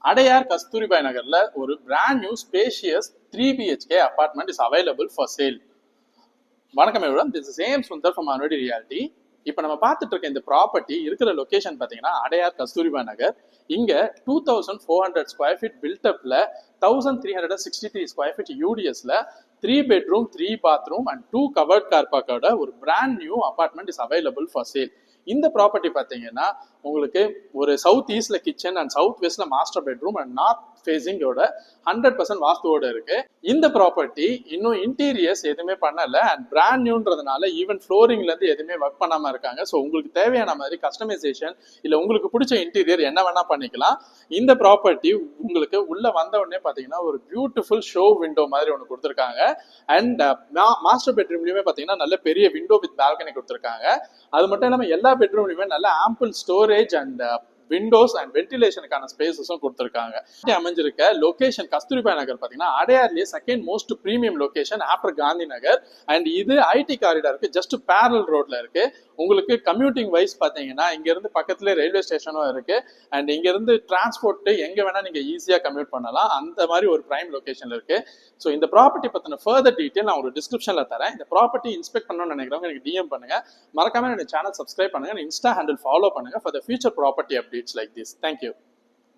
அடையார் கஸ்தூரிபாய் நகர்ல ஒரு brand new spacious 3 BHK apartment is available for sale. வணக்கம் எவ்வளோ, this is M Sundar from Anudi reality. இப்போ நம்ம பார்த்துட்டு இருக்க இந்த ப்ராப்பர்ட்டி இருக்கிற லொகேஷன் பார்த்தீங்கன்னா அடையார் கஸ்தூரிபாய் நகர். இங்க 2400 ஸ்கொயர் ஃபீட் பில்டப்ல 1363 ஸ்கொயர் ஃபீட் யூடிஎஸ்ல 3 bedroom 3 bathroom and 2 covered car parkோட ஒரு brand new apartment is available for sale. இந்த ப்ராப்பர்ட்டி பார்த்தீங்கன்னா உங்களுக்கு ஒரு சவுத் ஈஸ்ட்ல கிச்சன் அண்ட் சவுத் வெஸ்ட்ல மாஸ்டர் பெட்ரூம் அண்ட் நார்த் ஃபேசிங்கோட 100% வாஸ்துவோட இருக்கு. இந்த ப்ராப்பர்ட்டி இன்னும் இன்டீரியர்ஸ் எதுவுமே பண்ணல அண்ட் பிராண்ட் நியூன்றதுனால ஈவன் ஃப்ளோரிங்ல இருந்து எதுவுமே ஒர்க் பண்ணாம இருக்காங்க. ஸோ உங்களுக்கு தேவையான மாதிரி கஸ்டமைசேஷன் இல்ல உங்களுக்கு பிடிச்ச இன்டீரியர் என்ன வேணா பண்ணிக்கலாம். இந்த ப்ராப்பர்ட்டி உங்களுக்கு உள்ள வந்த உடனே பாத்தீங்கன்னா ஒரு பியூட்டிஃபுல் ஷோ விண்டோ மாதிரி ஒன்று கொடுத்துருக்காங்க. அண்ட் மாஸ்டர் பெட்ரூம்லயுமே பாத்தீங்கன்னா நல்ல பெரிய விண்டோ வித் பால்கனி கொடுத்துருக்காங்க. அது மட்டும் இல்லாம எல்லா பெட்ரூம்லயுமே நல்ல ample storage and windows and வென்டிலேஷனுக்கான ஸ்பேசஸும் கொடுத்துருக்காங்க. அமைஞ்சிருக்க லொகேஷன் கஸ்தூரிபாய் நகர் பாத்தீங்கன்னா அடையார்லயே second most premium location after Gandhi Nagar. And இது ஐடி காரிடாருக்கு ஜஸ்ட் பேரல் ரோட்ல இருக்கு. உங்களுக்கு கம்யூட்டிங் வைஸ் பாத்தீங்கன்னா இங்க இருந்து பக்கத்துல ரயில்வே ஸ்டேஷனும் இருக்கு. அண்ட் இங்க இருந்து டிரான்ஸ்போர்ட் எங்க வேணா நீங்க ஈஸியா கம்யூட் பண்ணலாம். அந்த மாதிரி ஒரு பிரைம் லொகேஷன்ல இருக்கு. ஸோ இந்த ப்ராப்பர்ட்டி பத்தின ஃபர்தர் டீடைல் நான் ஒரு டிஸ்கிரிப்ஷன்ல தரேன். இந்த ப்ராப்பர்ட்டி இன்ஸ்பெக்ட் பண்ணணும்னு நினைக்கிறவங்க எனக்கு டிஎம் பண்ணுங்க. மறக்காம என்னோட சேனல் சப்ஸ்கிரைப் பண்ணுங்க. இன்ஸ்டா ஹேண்டில் ஃபாலோ பண்ணுங்க for the future property updates like this. Thank you.